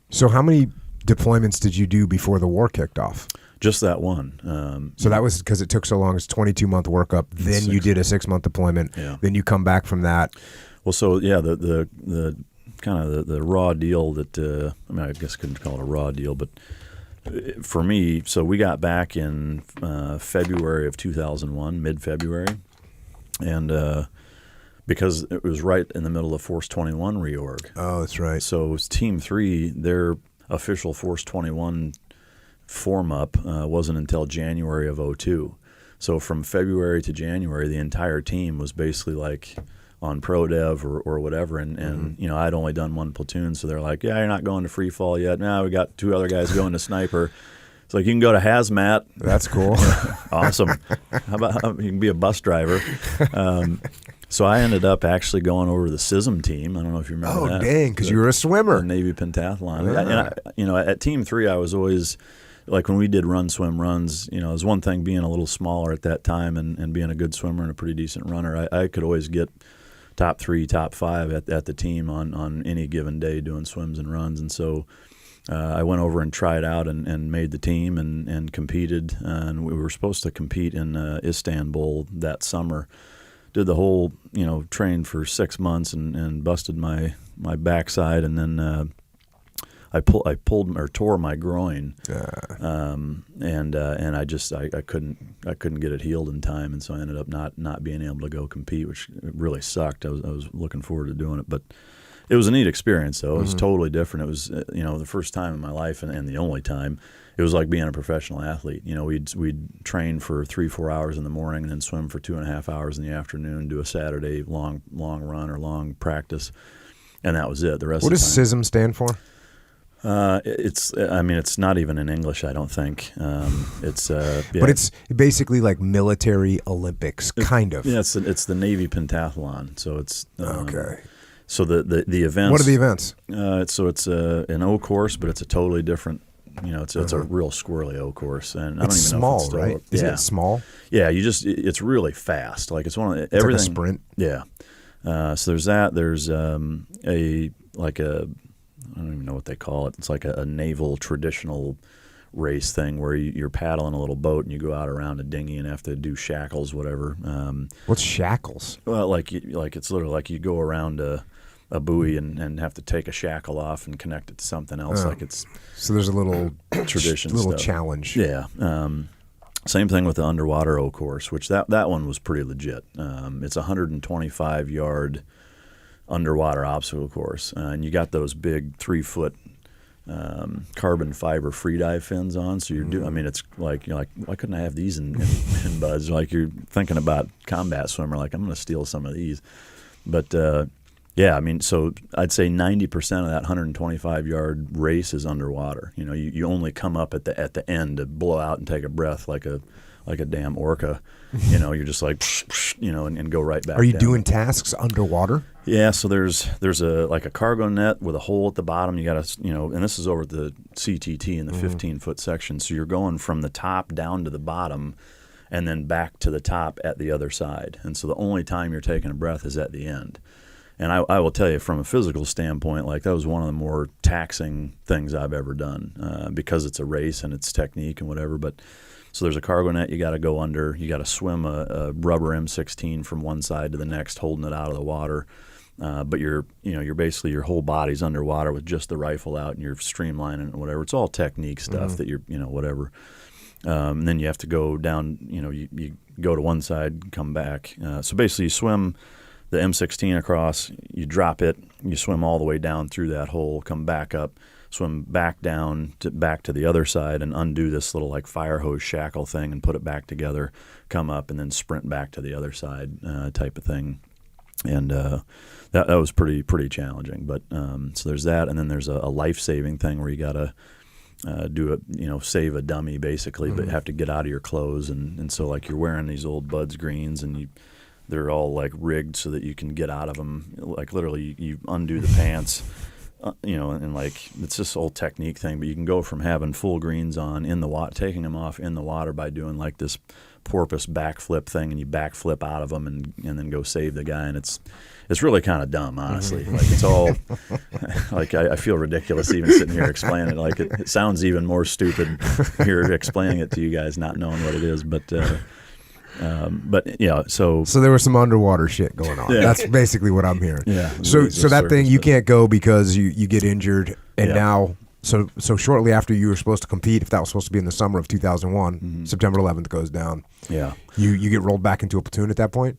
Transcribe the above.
So how many deployments did you do before the war kicked off? Just that one. So that was because it took so long. It's 22-month workup. Then you did a 6-month deployment. Yeah. Then you come back from that. Well, so yeah, the kind of the raw deal that I guess I couldn't call it a raw deal, but for me, so we got back in February of 2001, mid-February, and because it was right in the middle of Force 21 reorg. Oh, that's right. So it was Team 3, their official Force 21 form-up wasn't until January of 2002. So from February to January, the entire team was basically like on pro dev or whatever, and you know, I'd only done one platoon, so they're like, yeah, you're not going to free fall yet. Now we got 2 other guys going to sniper. It's like, you can go to hazmat. That's cool. Awesome. How about you can be a bus driver? So I ended up actually going over to the SISM team. I don't know if you remember that. Oh, dang, because you were a swimmer. The Navy pentathlon. Yeah. You know, at Team 3, I was always, like when we did run, swim, runs, you know, it was one thing being a little smaller at that time and being a good swimmer and a pretty decent runner. I could always get top 3, top 5 at the team on any given day doing swims and runs. And so I went over and tried out and made the team and competed. And we were supposed to compete in Istanbul that summer. Did the whole, you know, trained for 6 months and busted my backside, and then I pulled or tore my groin, and I couldn't get it healed in time, and so I ended up not being able to go compete, which really sucked. I was looking forward to doing it, but it was a neat experience though. It was totally different. It was you know, the first time in my life and the only time. It was like being a professional athlete. You know, we'd train for 3-4 hours in the morning and then swim for 2.5 hours in the afternoon, do a Saturday long run or long practice, and that was it. The rest. What of does the time, SISM stand for? it's not even in English, I don't think. Yeah. But it's basically like military Olympics, kind of. Yeah, it's the Navy pentathlon. So it's okay. So the events. What are the events? It's an O course, but it's a totally different. You know, it's a real squirrely O course, and I don't even small, know if it's still, right? Isn't it small? Yeah, it's really fast. Like it's one of It's everything. like a sprint. Yeah. So there's that. There's I don't even know what they call it. It's like a naval traditional race thing where you're paddling a little boat and you go out around a dinghy and have to do shackles, whatever. What's shackles? Well, like it's literally like you go around a buoy and have to take a shackle off and connect it to something else. Like it's so there's a little tradition, little stuff. challenge. Yeah. Same thing with the underwater O course, which that one was pretty legit. It's a 125-yard underwater obstacle course, and you got those big 3-foot carbon fiber free dive fins on. So you're doing. I mean, it's like you're like, why couldn't I have these in buds? Like you're thinking about combat swimmer. Like I'm going to steal some of these, but. Yeah, I mean, so I'd say 90% of that 125-yard race is underwater. You know, you only come up at the end to blow out and take a breath like a damn orca. You know, you're just like, you know, and go right back. Are you down. doing tasks underwater? Yeah, so there's a cargo net with a hole at the bottom. You got to, you know, and this is over the CTT in the 15-foot section. So you're going from the top down to the bottom, and then back to the top at the other side. And so the only time you're taking a breath is at the end. And I will tell you, from a physical standpoint, like that was one of the more taxing things I've ever done because it's a race and it's technique and whatever. But so there's a cargo net you got to go under. You got to swim a rubber M16 from one side to the next, holding it out of the water. But you're basically your whole body's underwater with just the rifle out, and you're streamlining and whatever. It's all technique stuff that you're whatever. And then you have to go down. You know, you go to one side, come back. So basically, you swim the M16 across, you drop it, you swim all the way down through that hole, come back up, swim back down back to the other side and undo this little like fire hose shackle thing and put it back together, come up and then sprint back to the other side type of thing. And that was pretty challenging. But so there's that, and then there's a life-saving thing where you got to do a, save a dummy basically, but have to get out of your clothes. And so like you're wearing these old Buds greens and they're all like rigged so that you can get out of them. Like literally you undo the pants, and like it's this old technique thing, but you can go from having full greens on in the water, taking them off in the water by doing like this porpoise backflip thing, and you backflip out of them and then go save the guy, and it's really kind of dumb, honestly. Like it's all like I feel ridiculous even sitting here explaining it. Like it sounds even more stupid here explaining it to you guys, not knowing what it is, but yeah, so there was some underwater shit going on. Yeah. That's basically what I'm hearing. Yeah. So It's a that thing circus, you but- can't go because you get injured, and Yeah. now so shortly after you were supposed to compete, if that was supposed to be in the summer of 2001, September 11th goes down. yeah. You get rolled back into a platoon at that point.